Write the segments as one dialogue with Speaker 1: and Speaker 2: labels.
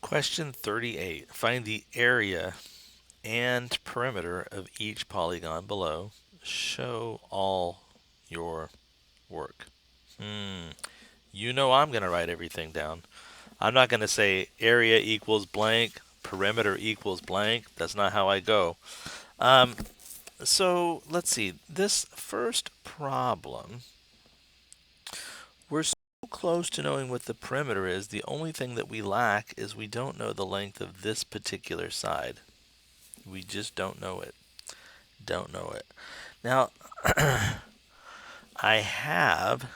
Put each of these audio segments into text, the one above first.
Speaker 1: Question 38. Find the area and perimeter of each polygon below. Show all your work. You know I'm going to write everything down. I'm not going to say area equals blank, perimeter equals blank. That's not how I go. Um, so let's see. This first problem, we're so close to knowing what the perimeter is. The only thing that we lack is we don't know the length of this particular side. We just don't know it. Don't know it. Now, I have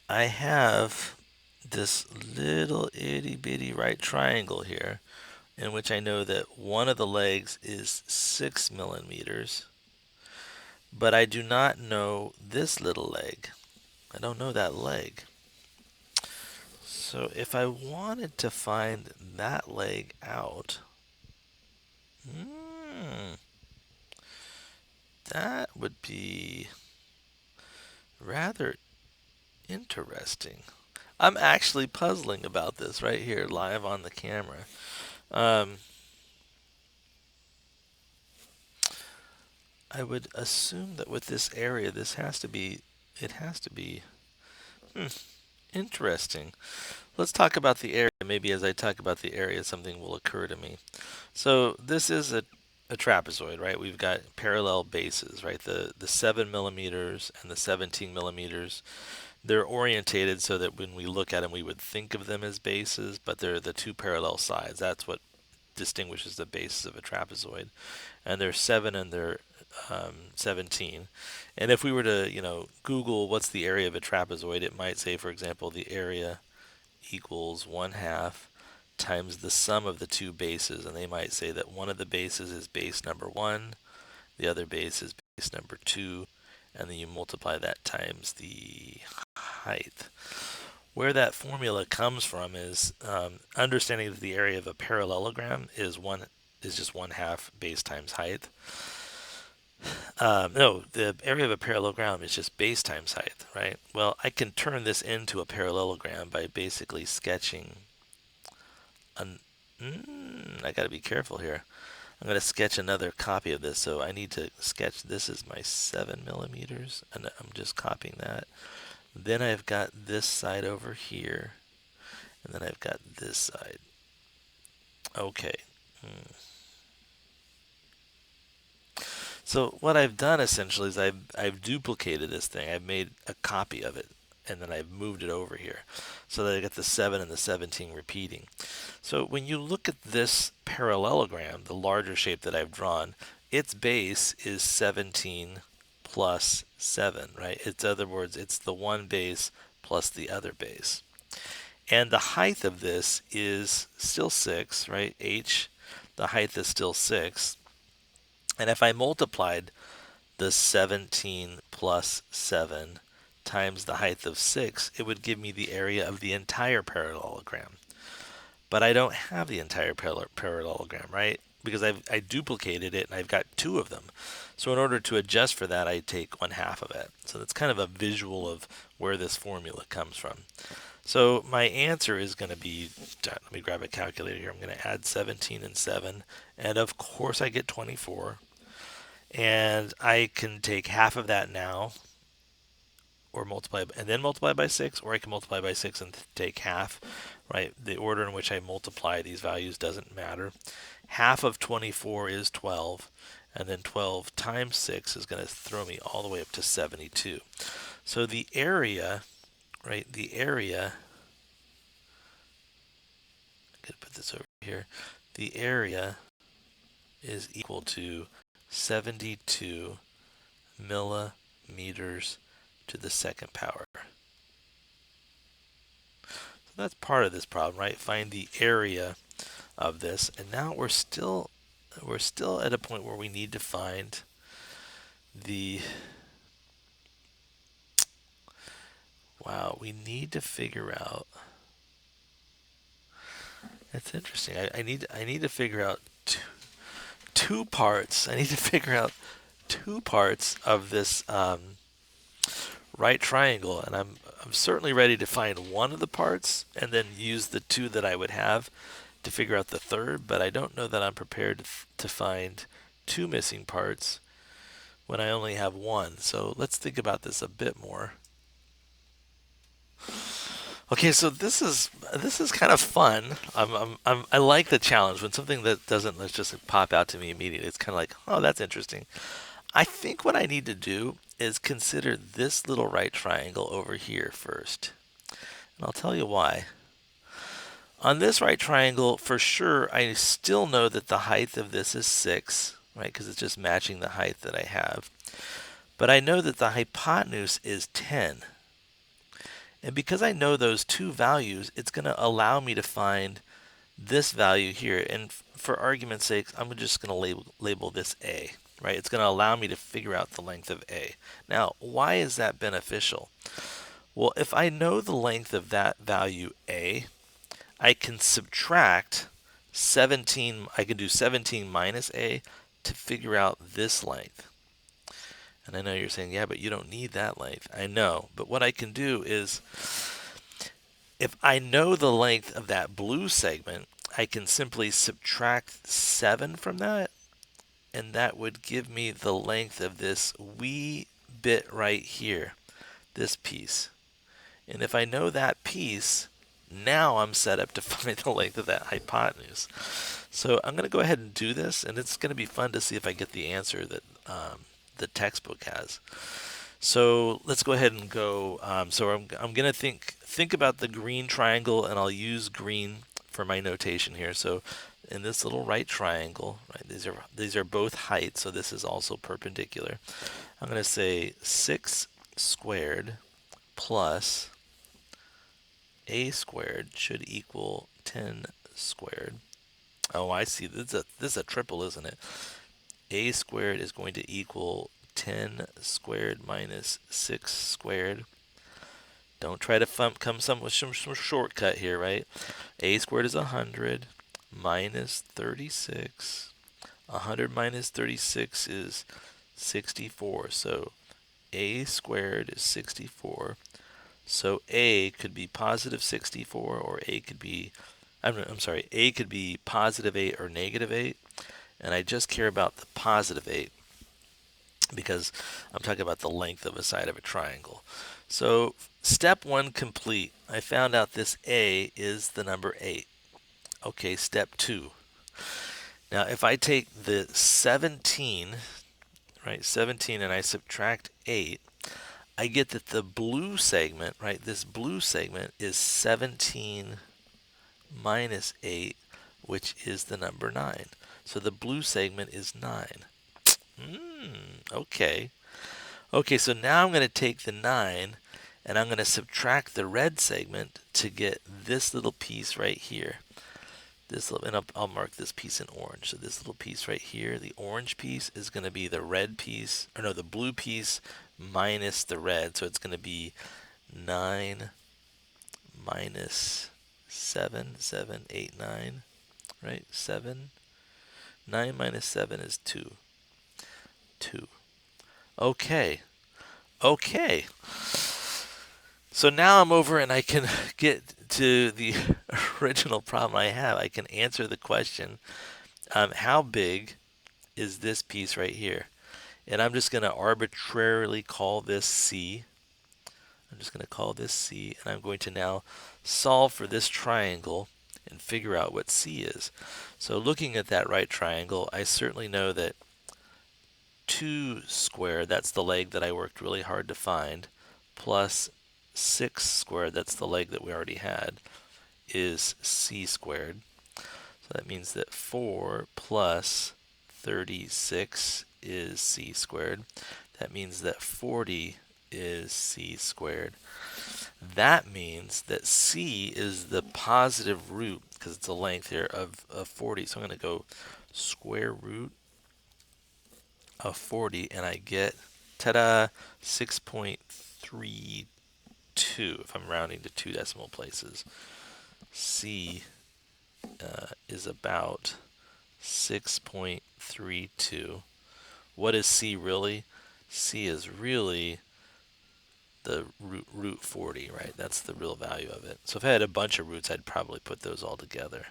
Speaker 1: I have this little itty bitty right triangle here in which I know that one of the legs is 6 millimeters, but I do not know this little leg. I don't know that leg. So if I wanted to find that leg out, hmm, that would be rather interesting. I'm actually puzzling about this right here live on the camera. Um, I would assume that with this area, it has to be hmm, interesting. Let's talk about the area. Maybe as I talk about the area, something will occur to me. So this is a trapezoid, right? We've got parallel bases, right? The 7 millimeters and the 17 millimeters. They're orientated so that when we look at them, we would think of them as bases, but they're the two parallel sides. That's what distinguishes the bases of a trapezoid. And they're 7 and they're 17. And if we were to, Google what's the area of a trapezoid, it might say, for example, the area equals 1/2 times the sum of the two bases. And they might say that one of the bases is base number 1, the other base is base number 2, and then you multiply that times the height. Where that formula comes from is understanding that the area of a parallelogram is just 1/2 base times height. No, the area of a parallelogram is just base times height, right? Well, I can turn this into a parallelogram by basically sketching an. I got to be careful here. I'm going to sketch another copy of this, so I need to sketch. This is my 7 millimeters, and I'm just copying that. Then I've got this side over here, and then I've got this side. Okay. So what I've done essentially is I've duplicated this thing. I've made a copy of it, and then I've moved it over here so that I get the 7 and the 17 repeating. So when you look at this parallelogram, the larger shape that I've drawn, its base is 17 plus 7, right? In other words, it's the one base plus the other base. And the height of this is still 6, right? The height is still 6. And if I multiplied the 17 plus 7 times the height of 6, it would give me the area of the entire parallelogram. But I don't have the entire parallelogram, right? Because I duplicated it and I've got two of them. So in order to adjust for that, I take 1/2 of it. So that's kind of a visual of where this formula comes from. So my answer is going to be, let me grab a calculator here. I'm going to add 17 and 7. And of course I get 24. And I can take half of that now, or multiply and then multiply by 6, or I can multiply by 6 and take half, right? The order in which I multiply these values doesn't matter. Half of 24 is 12, and then 12 times 6 is going to throw me all the way up to 72. So the area, right, I'm going to put this over here, the area is equal to 72 millimeters to the second power. So that's part of this problem, right? Find the area of this. And now we're still at a point where we need to find the we need to figure out. That's interesting. I need to figure out two parts. I need to figure out two parts of this right triangle, and I'm certainly ready to find one of the parts and then use the two that I would have to figure out the third, but I don't know that I'm prepared to find two missing parts when I only have one. So let's think about this a bit more. Okay, so this is kind of fun. I like the challenge when something that doesn't let's just pop out to me immediately. It's kind of like, oh, that's interesting. I think what I need to do is consider this little right triangle over here first. And I'll tell you why. On this right triangle, for sure, I still know that the height of this is 6, right? Because it's just matching the height that I have. But I know that the hypotenuse is 10. And because I know those two values, it's going to allow me to find this value here. And for argument's sake, I'm just going to label this A, right? It's going to allow me to figure out the length of A. Now, why is that beneficial? Well, if I know the length of that value A, I can subtract 17, I can do 17 minus A to figure out this length. And I know you're saying, yeah, but you don't need that length. I know, but what I can do is, if I know the length of that blue segment, I can simply subtract 7 from that, and that would give me the length of this wee bit right here, this piece. And if I know that piece, now I'm set up to find the length of that hypotenuse. So I'm going to go ahead and do this, and it's going to be fun to see if I get the answer that the textbook has. So let's go ahead and go. So I'm going to think about the green triangle, and I'll use green for my notation here. So in this little right triangle, right, these are both heights, so this is also perpendicular. I'm going to say 6 squared plus a squared should equal 10 squared. Oh, I see. This is a triple, isn't it? A squared is going to equal 10 squared minus 6 squared. Don't try to come with some shortcut here, right? A squared is 100 minus 36. 100 minus 36 is 64. So A squared is 64. So A could be positive 64, or A could be, I'm sorry, A could be positive 8 or negative 8. And I just care about the positive 8 because I'm talking about the length of a side of a triangle. So step 1 complete. I found out this A is the number 8. Okay, step 2. Now if I take the 17, right, 17, and I subtract 8, I get that the blue segment, right, this blue segment is 17 minus 8, which is the number 9. So the blue segment is 9. Okay. Okay, so now I'm going to take the 9 and I'm going to subtract the red segment to get this little piece right here. This little, and I'll mark this piece in orange. So this little piece right here, the orange piece, is going to be the red piece, or no, the blue piece minus the red. So it's going to be 9 minus 7, 7, 8, 9, right? 7. 9 minus 7 is 2. 2. Okay. Okay. So now I'm over and I can get to the original problem I have. I can answer the question, how big is this piece right here? And I'm just going to arbitrarily call this C. I'm just going to call this C, and I'm going to now solve for this triangle and figure out what C is. So looking at that right triangle, I certainly know that 2 squared, that's the leg that I worked really hard to find, plus 6 squared, that's the leg that we already had, is C squared. So that means that 4 plus 36 is C squared. That means that 40 is C squared. That means that C is the positive root, because it's a length here, of 40. So I'm going to go square root of 40, and I get, ta-da, 6.32, if I'm rounding to 2 decimal places. C is about 6.32. What is C really? C is really the root 40, right? That's the real value of it. So if I had a bunch of roots, I'd probably put those all together.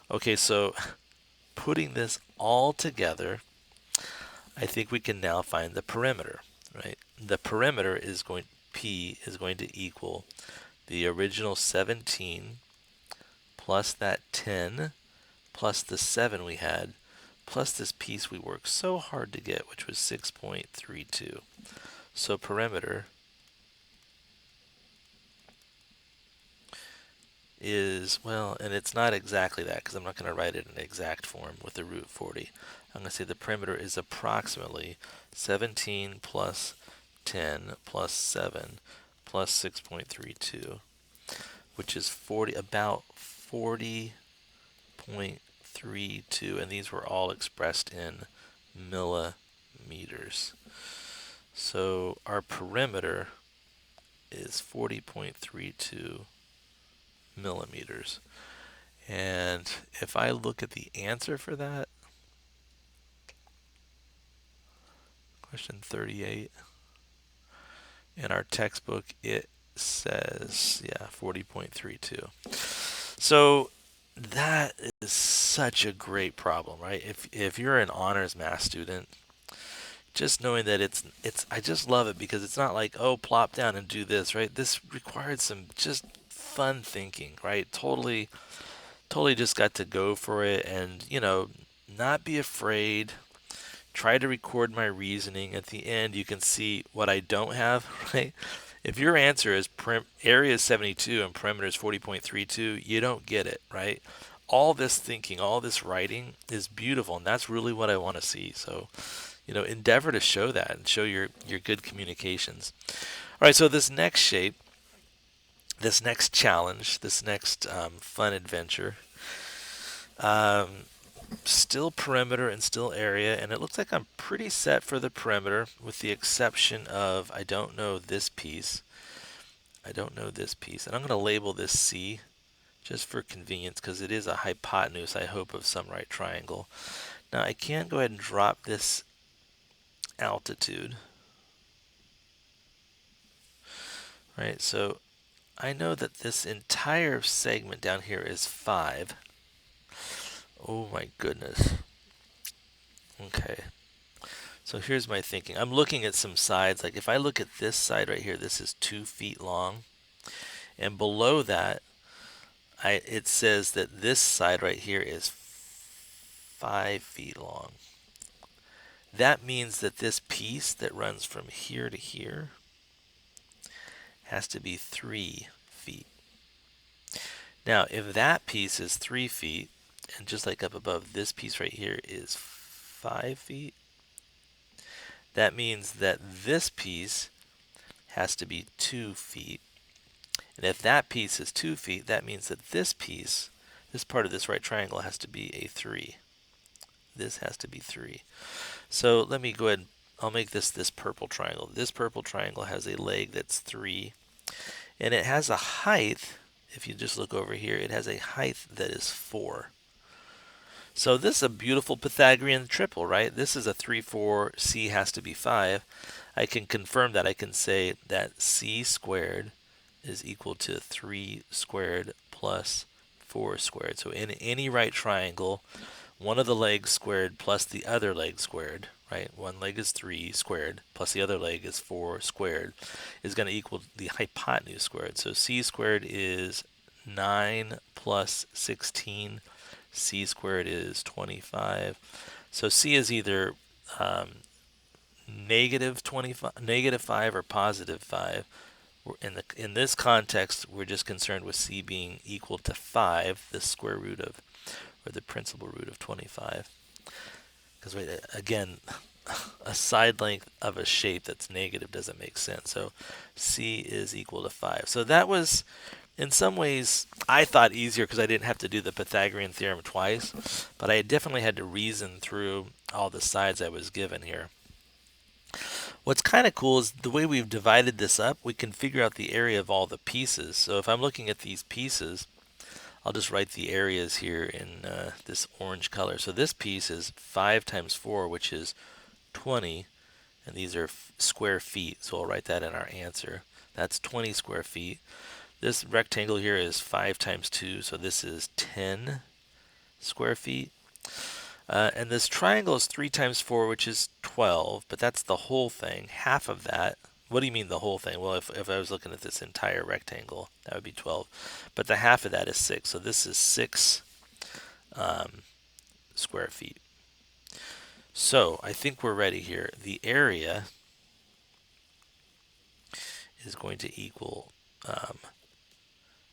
Speaker 1: Okay, so putting this all together, I think we can now find the perimeter, right? The perimeter is going, P is going to equal the original 17 plus that 10 plus the 7 we had plus this piece we worked so hard to get, which was 6.32. So perimeter is, well, and it's not exactly that because I'm not going to write it in exact form with the root 40. I'm going to say the perimeter is approximately 17 plus 10 plus 7 plus 6.32, which is about 40.32, and these were all expressed in millimeters. So our perimeter is 40.32 millimeters. And if I look at the answer for that, question 38, in our textbook, it says, yeah, 40.32. So that is such a great problem, right? If you're an honors math student, just knowing that it's I just love it because it's not like, oh, plop down and do this, right? This required some just fun thinking, right? Totally just got to go for it and, not be afraid. Try to record my reasoning. At the end, you can see what I don't have, right? If your answer is area is 72 and perimeter is 40.32, you don't get it, right? All this thinking, all this writing is beautiful, and that's really what I want to see. So, endeavor to show that and show your good communications. All right, so this next shape, this next challenge, this next fun adventure, still perimeter and still area, and it looks like I'm pretty set for the perimeter with the exception of I don't know this piece. And I'm going to label this C just for convenience because it is a hypotenuse, I hope, of some right triangle. Now I can go ahead and drop this altitude. Right, so I know that this entire segment down here is 5. Oh my goodness. Okay. So here's my thinking. I'm looking at some sides. Like if I look at this side right here, this is 2 feet long. And below that, it says that this side right here is 5 feet long. That means that this piece that runs from here to here has to be 3 feet. Now, if that piece is 3 feet, and just like up above, this piece right here is 5 feet, that means that this piece has to be 2 feet. And if that piece is 2 feet, that means that this piece, this part of this right triangle, has to be a 3. This has to be 3. So let me go ahead and I'll make this purple triangle. This purple triangle has a leg that's 3. And it has a height, if you just look over here, it has a height that is 4. So this is a beautiful Pythagorean triple, right? This is a 3, 4, C has to be 5. I can confirm that. I can say that C squared is equal to 3 squared plus 4 squared. So in any right triangle, one of the legs squared plus the other leg squared, right? One leg is 3 squared plus the other leg is 4 squared is going to equal the hypotenuse squared. So C squared is 9 plus 16. C squared is 25. So C is either negative 25, negative 5 or positive 5. In this context, we're just concerned with C being equal to 5, the square root of, or the principal root of 25. Because again, a side length of a shape that's negative doesn't make sense. So C is equal to 5. So that was, in some ways, I thought easier because I didn't have to do the Pythagorean theorem twice. But I definitely had to reason through all the sides I was given here. What's kind of cool is the way we've divided this up, we can figure out the area of all the pieces. So if I'm looking at these pieces, I'll just write the areas here in this orange color. So this piece is 5 times 4, which is 20, and these are square feet, so I'll write that in our answer. That's 20 square feet. This rectangle here is 5 times 2, so this is 10 square feet. And this triangle is 3 times 4, which is 12, but that's the whole thing. Half of that, what do you mean the whole thing? Well, if I was looking at this entire rectangle, that would be 12. But the half of that is 6, so this is 6 square feet. So I think we're ready here. The area is going to equal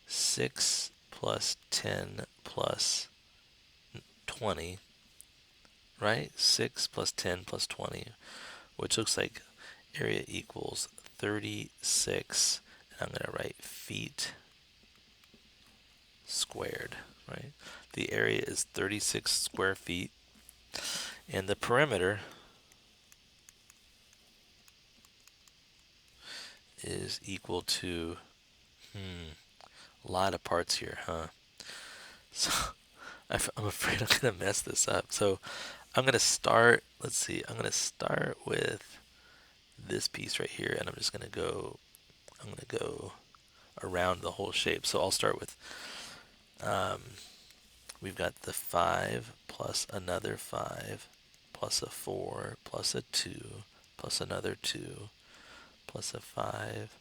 Speaker 1: 6 plus 10 plus 20, right? 6 plus 10 plus 20, which looks like area equals 36. And I'm going to write feet squared, right? The area is 36 square feet, and the perimeter is equal to, a lot of parts here, huh? So I'm afraid I'm going to mess this up. So I'm going to start, let's see, I'm going to start with this piece right here, and I'm going to go around the whole shape. So I'll start with, we've got the 5 plus another 5 plus a 4 plus a 2 plus another 2 plus a 5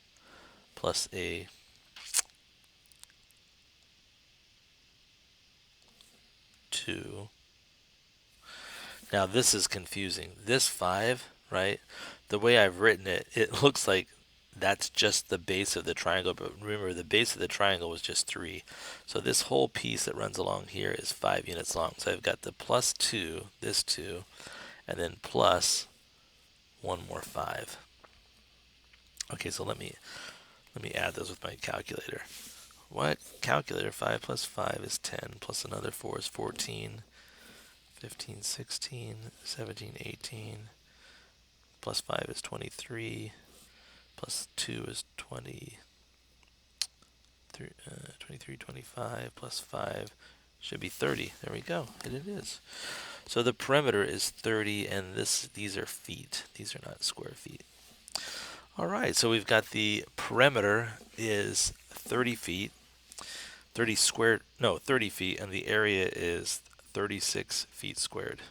Speaker 1: plus a 2. Now this is confusing. This 5, right? The way I've written it, it looks like that's just the base of the triangle, but remember the base of the triangle was just 3. So this whole piece that runs along here is 5 units long. So I've got the plus 2, this 2, and then plus one more 5. Okay, so let me add those with my calculator. What? Calculator, 5 plus 5 is 10, plus another 4 is 14, 15, 16, 17, 18, plus 5 is 23, plus 2 is 23, 23, 25, plus 5 should be 30. There we go. And it is. So the perimeter is 30, and these are feet. These are not square feet. All right, so we've got the perimeter is 30 feet, 30 feet, and the area is 36 feet squared.